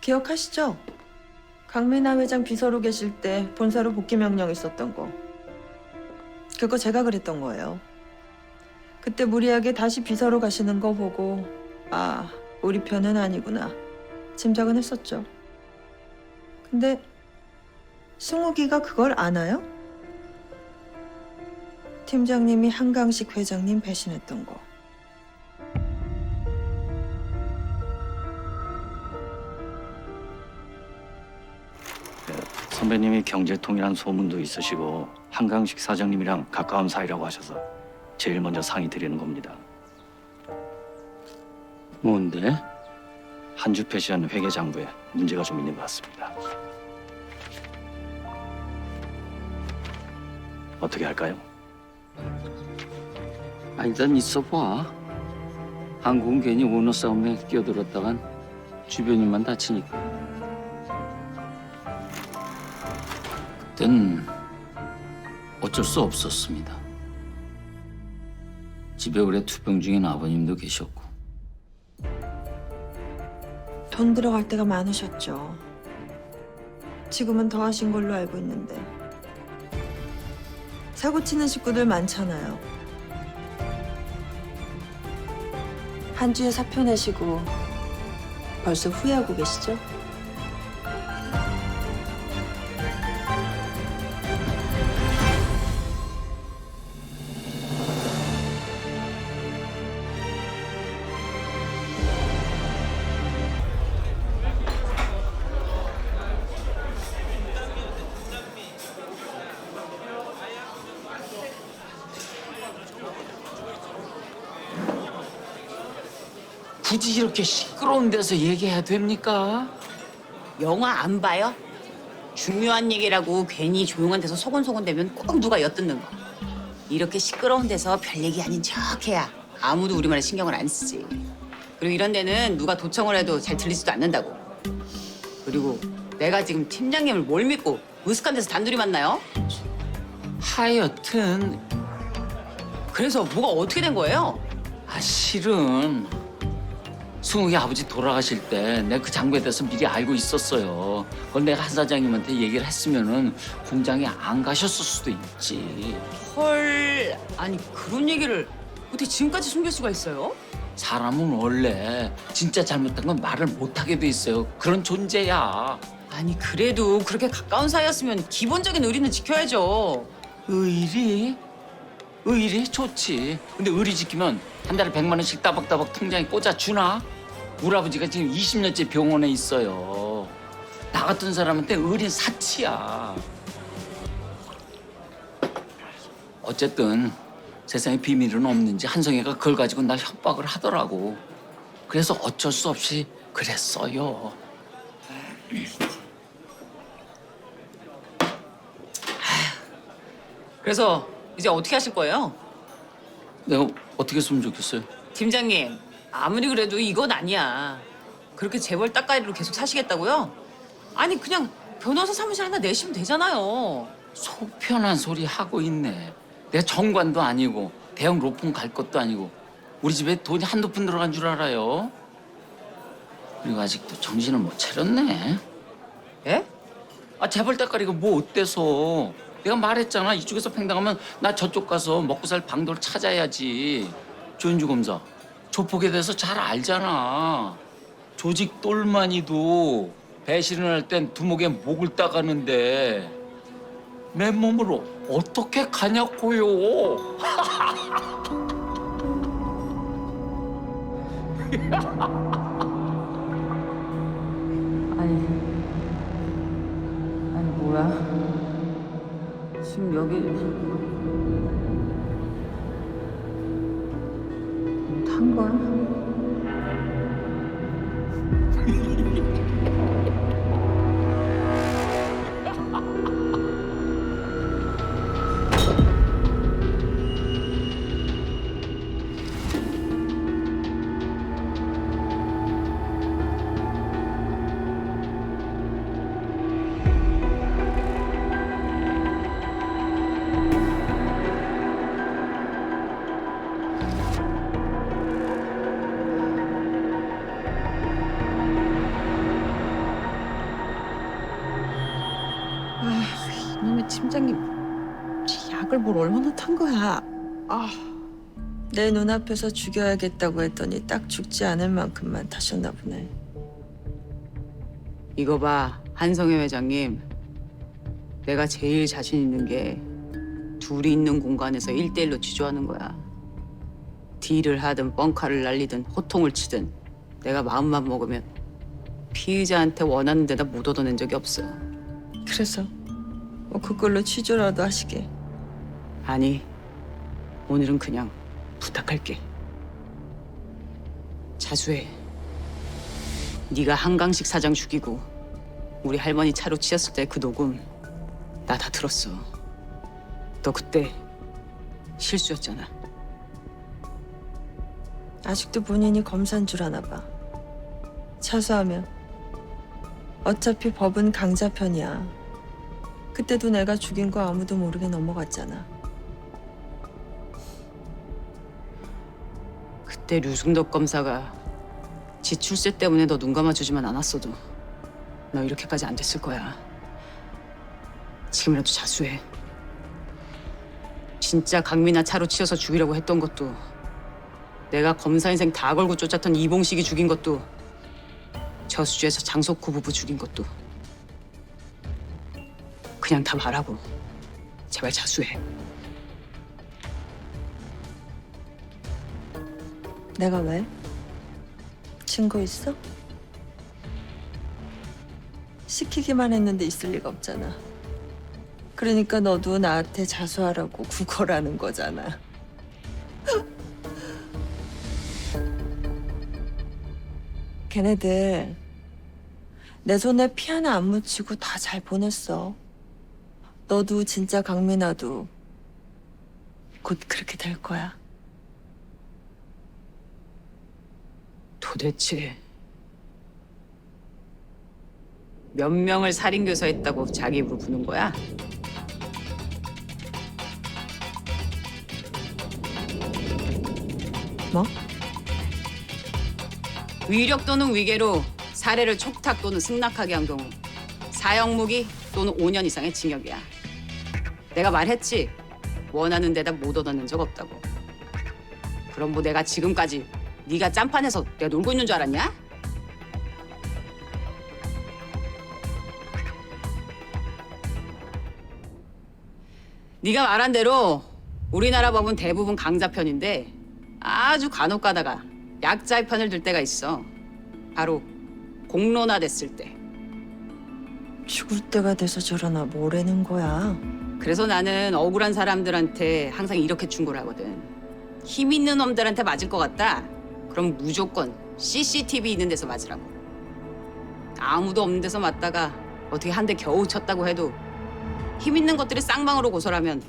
기억하시죠? 강민아 회장 비서로 계실 때 본사로 복귀 명령 있었던 거. 그거 제가 그랬던 거예요. 그때 무리하게 다시 비서로 가시는 거 보고 아, 우리 편은 아니구나 짐작은 했었죠. 근데 승욱이가 그걸 아나요? 팀장님이 한강식 회장님 배신했던 거. 선배님이 경제통이란 소문도 있으시고 한강식 사장님이랑 가까운 사이라고 하셔서 제일 먼저 상의 드리는 겁니다. 뭔데? 한주 패션 회계장부에 문제가 좀 있는 것 같습니다. 어떻게 할까요? 일단 있어봐. 한국은 괜히 오너 싸움에 끼어들었다간 주변인만 다치니까. 그땐 어쩔 수 없었습니다. 집에 오래 투병 중인 아버님도 계셨고. 돈 들어갈 때가 많으셨죠. 지금은 더 하신 걸로 알고 있는데. 사고 치는 식구들 많잖아요. 한 주에 사표 내시고 벌써 후회하고 계시죠? 굳이 이렇게 시끄러운 데서 얘기해야 됩니까? 영화 안 봐요? 중요한 얘기라고 괜히 조용한 데서 소곤소곤대면 꼭 누가 엿듣는 거. 이렇게 시끄러운 데서 별 얘기 아닌 척해야 아무도 우리말에 신경을 안 쓰지. 그리고 이런 데는 누가 도청을 해도 잘 들리지도 않는다고. 그리고 내가 지금 팀장님을 뭘 믿고 으슥한 데서 단둘이 만나요? 하여튼 그래서 뭐가 어떻게 된 거예요? 실은 승욱이 아버지 돌아가실 때 내가 그 장부에 대해서 미리 알고 있었어요. 그걸 내가 한 사장님한테 얘기를 했으면은 공장에 안 가셨을 수도 있지. 헐, 아니 그런 얘기를 어떻게 지금까지 숨길 수가 있어요? 사람은 원래 진짜 잘못한 건 말을 못 하게 돼 있어요. 그런 존재야. 아니 그래도 그렇게 가까운 사이였으면 기본적인 의리는 지켜야죠. 의리? 의리 좋지. 근데 의리 지키면 한 달에 100만 원씩 따박따박 통장에 꽂아주나? 우리 아버지가 지금 20년째 병원에 있어요. 나 같은 사람한테 의리는 사치야. 어쨌든 세상에 비밀은 없는지 한성애가 그걸 가지고 날 협박을 하더라고. 그래서 어쩔 수 없이 그랬어요. 그래서 이제 어떻게 하실 거예요? 내가 어떻게 했으면 좋겠어요? 팀장님, 아무리 그래도 이건 아니야. 그렇게 재벌 따까리로 계속 사시겠다고요? 아니 그냥 변호사 사무실 하나 내시면 되잖아요. 속 편한 소리 하고 있네. 내가 정관도 아니고 대형 로펌 갈 것도 아니고 우리 집에 돈이 한두 푼 들어간 줄 알아요? 그리고 아직도 정신을 못 차렸네. 예? 재벌 따까리가 뭐 어때서? 내가 말했잖아. 이쪽에서 팽당하면 나 저쪽 가서 먹고 살 방도를 찾아야지. 조윤주 검사, 조폭에 대해서 잘 알잖아. 조직 똘마니도 배신을 할 땐 두목에 목을 따가는데 맨몸으로 어떻게 가냐고요. 아니 뭐야? 지금 여기 탄 거야? 팀장님 약을 뭘 얼마나 탄 거야? 내 눈앞에서 죽여야겠다고 했더니 딱 죽지 않을 만큼만 타셨나 보네. 이거 봐, 한성혜 회장님. 내가 제일 자신 있는 게 둘이 있는 공간에서 1대1로 취조하는 거야. 딜을 하든 뻥카를 날리든 호통을 치든 내가 마음만 먹으면 피의자한테 원하는 데다 못 얻어낸 적이 없어. 그래서 뭐 그걸로 취조라도 하시게. 아니, 오늘은 그냥 부탁할게. 자수해. 네가 한강식 사장 죽이고 우리 할머니 차로 치였을 때 그 녹음 나 다 들었어. 너 그때 실수였잖아. 아직도 본인이 검사인 줄 아나 봐. 차수하면 어차피 법은 강자 편이야. 그때도 내가 죽인 거 아무도 모르게 넘어갔잖아. 그때 류승덕 검사가 지 출세 때문에 너 눈 감아주지만 않았어도 너 이렇게까지 안 됐을 거야. 지금이라도 자수해. 진짜 강민아 차로 치여서 죽이려고 했던 것도, 내가 검사 인생 다 걸고 쫓았던 이봉식이 죽인 것도, 저수지에서 장석호 부부 죽인 것도 그냥 다 말하고 제발 자수해. 내가 왜? 증거 있어? 시키기만 했는데 있을 리가 없잖아. 그러니까 너도 나한테 자수하라고 구걸하는 거잖아. 걔네들 내 손에 피 하나 안 묻히고 다 잘 보냈어. 너도 진짜 강민아도 곧 그렇게 될 거야. 도대체 몇 명을 살인교사했다고 자기 입으로 부는 거야? 뭐? 위력 또는 위계로 사례를 촉탁 또는 승낙하게 한 경우 사형무기 또는 5년 이상의 징역이야. 내가 말했지. 원하는 데다 못 얻어낸 적 없다고. 그럼 뭐 내가 지금까지 네가 짬판해서 내가 놀고 있는 줄 알았냐? 네가 말한 대로 우리나라 법은 대부분 강자 편인데 아주 간혹 가다가 약자의 편을 들 때가 있어. 바로 공론화 됐을 때. 죽을 때가 돼서 저러나 뭐라는 거야. 그래서 나는 억울한 사람들한테 항상 이렇게 충고를 하거든. 힘 있는 놈들한테 맞을 것 같다? 그럼 무조건 CCTV 있는 데서 맞으라고. 아무도 없는 데서 맞다가 어떻게 한 대 겨우 쳤다고 해도 힘 있는 것들이 쌍방으로 고소하면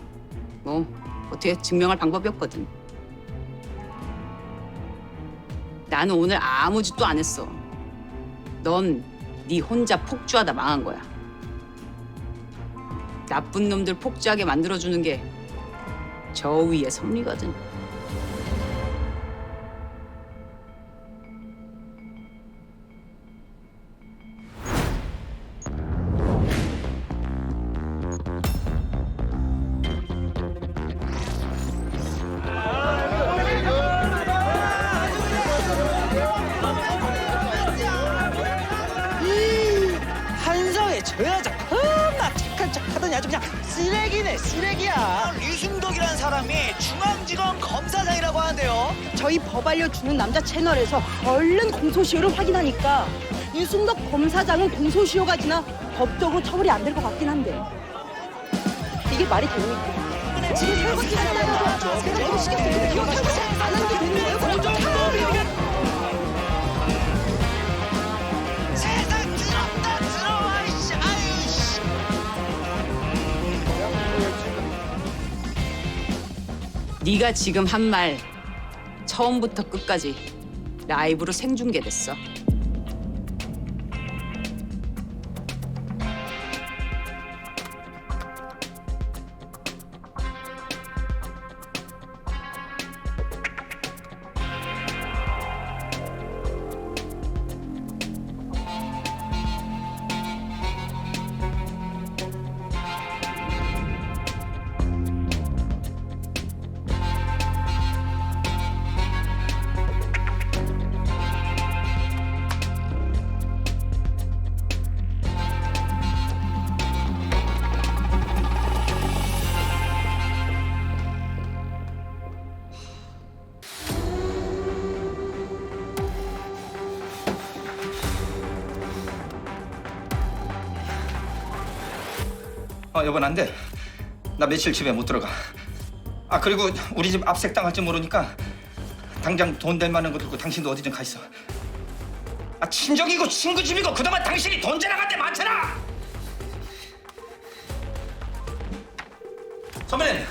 뭐 어떻게 증명할 방법이 없거든. 나는 오늘 아무 짓도 안 했어. 넌 네 혼자 폭주하다 망한 거야. 나쁜 놈들 폭주하게 만들어주는 게 저 위의 섭리거든. 한성의 저 여자 겁나 착한 척 하더니 아주 그냥 쓰레기네 쓰레기야. 류승덕이라는 사람이 중앙지검 검사장이라고 하는데요. 저희 법 알려주는 남자 채널에서 얼른 공소시효를 확인하니까 유승덕 검사장은 공소시효가 지나 법적으로 처벌이 안 될 것 같긴 한데 이게 말이 됩니까? 지금 설거지 한다고 제가 이거 신경 쓰는데 이거 설거지 안 하는 게 되는 거예요? 그럼 좀 세상 더럽다 더러워. 이씨. 아유 씨. 네가 지금 한 말 처음부터 끝까지 라이브로 생중계됐어. 여보 안 돼. 나 며칠 집에 못 들어가. 아 그리고 우리 집 압색당할지 모르니까 당장 돈 될 만한 거 들고 당신도 어디 좀 가 있어. 아 친정이고 친구 집이고 그동안 당신이 돈 자랑한 데 많잖아. 선배님,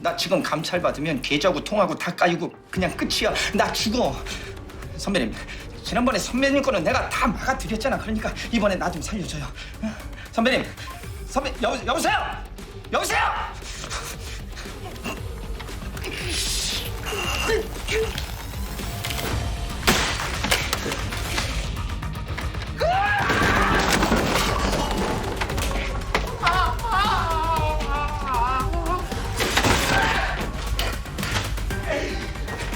나 지금 감찰 받으면 계좌고 통하고 다 까이고 그냥 끝이야. 나 죽어. 선배님, 지난번에 선배님 거는 내가 다 막아드렸잖아. 그러니까 이번에 나 좀 살려줘요. 선배님, 여보세요? 여보세요?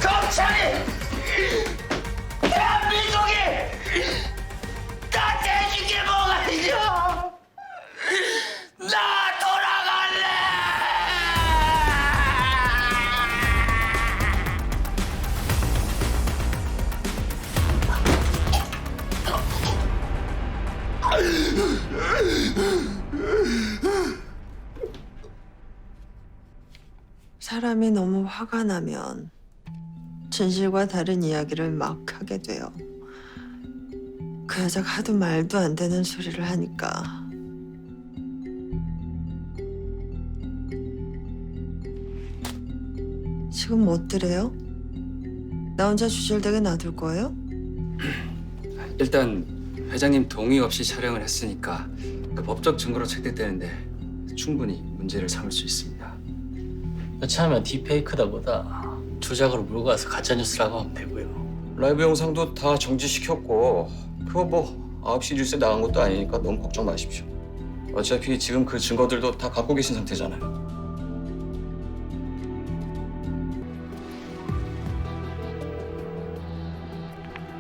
검찰이 대한민국이 나한테 해준 게 뭐가 있어? 나 돌아갈래! 사람이 너무 화가 나면 진실과 다른 이야기를 막 하게 돼요. 그 여자가 하도 말도 안 되는 소리를 하니까. 지금 못 들어요? 나 혼자 주절되게 놔둘 거예요? 일단 회장님 동의 없이 촬영을 했으니까 그 법적 증거로 채택되는데 충분히 문제를 삼을 수 있습니다. 여차하면 딥페이크다 보다 조작으로 몰고 가서 가짜뉴스라고 하면 되고요. 라이브 영상도 다 정지시켰고 그거 뭐 9시 뉴스에 나간 것도 아니니까 너무 걱정 마십시오. 어차피 지금 그 증거들도 다 갖고 계신 상태잖아요.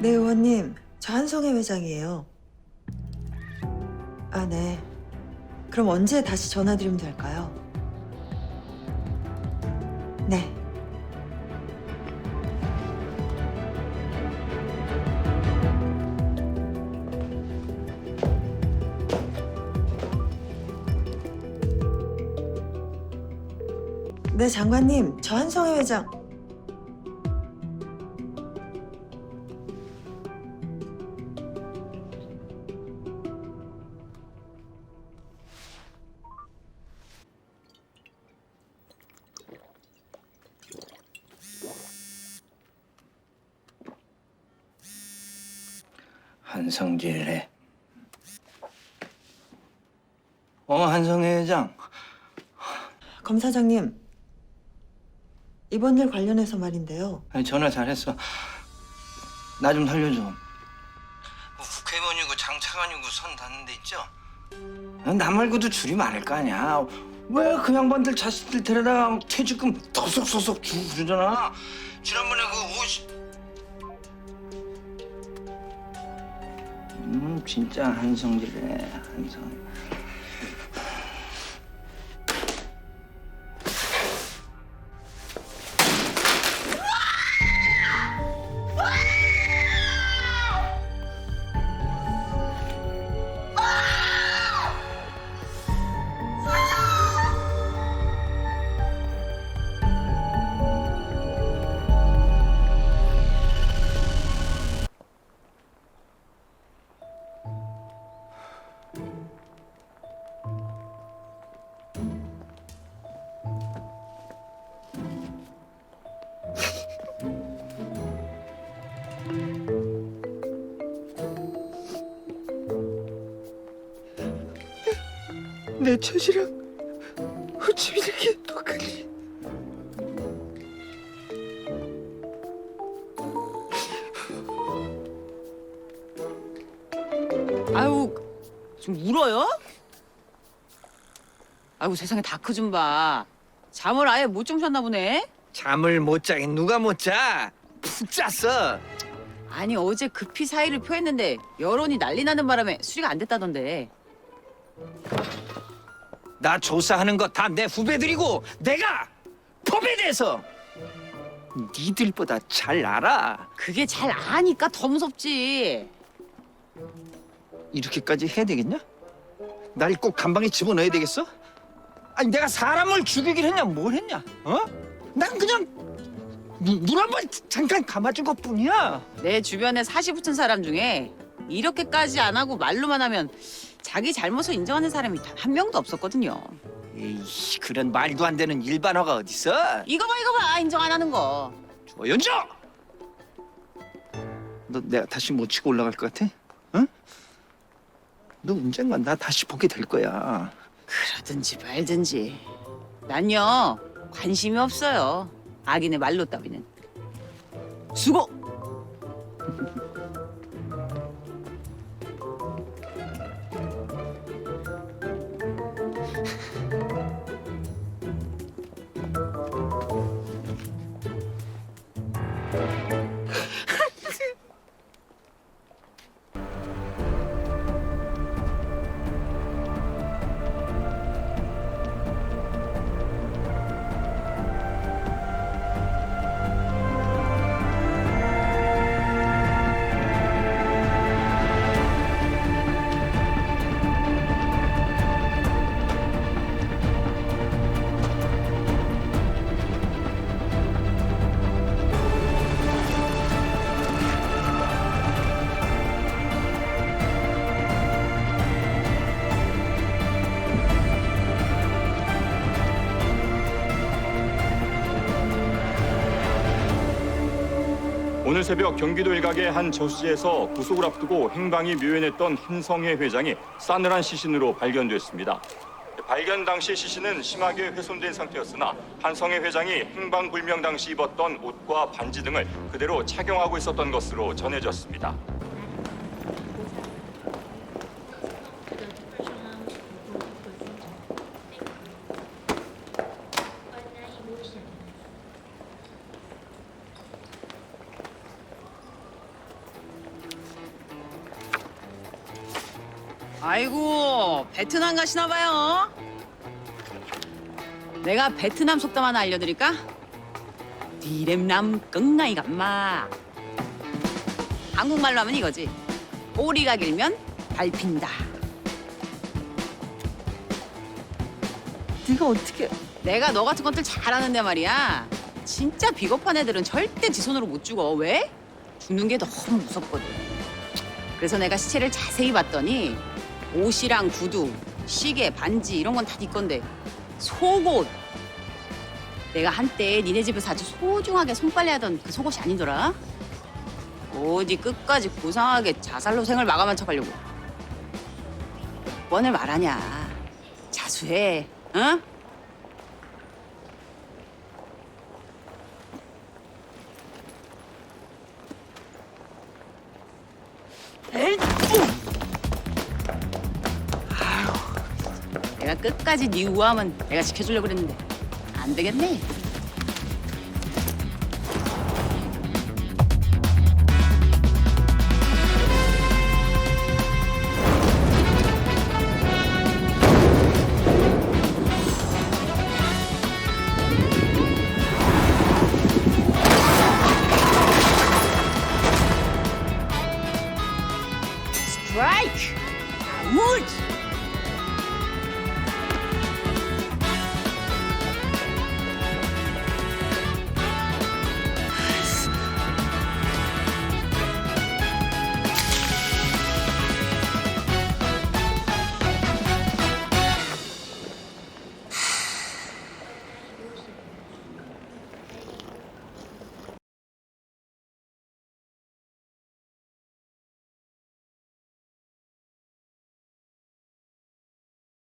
네, 의원님. 저 한성애 회장이에요. 아, 네. 그럼 언제 다시 전화드리면 될까요? 네. 네, 장관님. 저 한성애 회장. 한성질래. 한성애 회장. 검사장님. 이번 일 관련해서 말인데요. 아니, 전화 잘했어. 나 좀 살려줘. 국회의원이고 장차관이고 선 닿는 데 있죠? 나 말고도 줄이 많을 거 아니야. 왜 그 양반들 자식들 데려다가 퇴직금 더석서석 주고 그러잖아. 지난번에 그 50... 진짜 한성질래, 한성. 내 처지랑 호치민에게 똑같이. 아유, 좀 울어요? 아이고 세상에 다크 좀 봐. 잠을 아예 못 주무셨나 보네. 잠을 못 자긴 누가 못 자? 푹 잤어. 아니 어제 급히 사의를 표했는데 여론이 난리 나는 바람에 수리가 안 됐다던데. 나 조사하는 거 다 내 후배들이고 내가 법에 대해서 니들보다 잘 알아. 그게 잘 아니까 더 무섭지. 이렇게까지 해야 되겠냐? 날 꼭 감방에 집어넣어야 되겠어? 아니 내가 사람을 죽이긴 했냐 뭘 했냐? 어? 난 그냥 눈 한 번 잠깐 감아준 것뿐이야. 내 주변에 사시 붙은 사람 중에 이렇게까지 안 하고 말로만 하면 자기 잘못을 인정하는 사람이 단 한 명도 없었거든요. 에이 그런 말도 안 되는 일반어가 어딨어? 이거 봐 인정 안 하는 거. 조연정! 너 내가 다시 못 치고 올라갈 것 같아? 응? 너 언젠간 나 다시 보게 될 거야. 그러든지 말든지 난요 관심이 없어요. 악인의 말로 따위는. 수고. 오늘 새벽 경기도 일각의 한 저수지에서 구속을 앞두고 행방이 묘연했던 한성회 회장이 싸늘한 시신으로 발견됐습니다. 발견 당시 시신은 심하게 훼손된 상태였으나 한성회 회장이 행방불명 당시 입었던 옷과 반지 등을 그대로 착용하고 있었던 것으로 전해졌습니다. 아이고 베트남 가시나 봐요. 내가 베트남 속담 하나 알려드릴까? 디렘남 끙나이 감마. 한국말로 하면 이거지. 꼬리가 길면 밟힌다. 네가 어떻게? 내가 너 같은 것들 잘하는데 말이야. 진짜 비겁한 애들은 절대 지 손으로 못 죽어. 왜? 죽는 게 너무 무섭거든. 그래서 내가 시체를 자세히 봤더니 옷이랑 구두, 시계, 반지 이런 건 다 네 건데 속옷. 내가 한때 니네 집에서 아주 소중하게 손빨래하던 그 속옷이 아니더라. 어디 끝까지 고상하게 자살로 생을 마감한 척하려고. 몇 번을 말하냐. 자수해, 응? 내가 끝까지 네 우아함은 내가 지켜주려고 그랬는데 안 되겠네.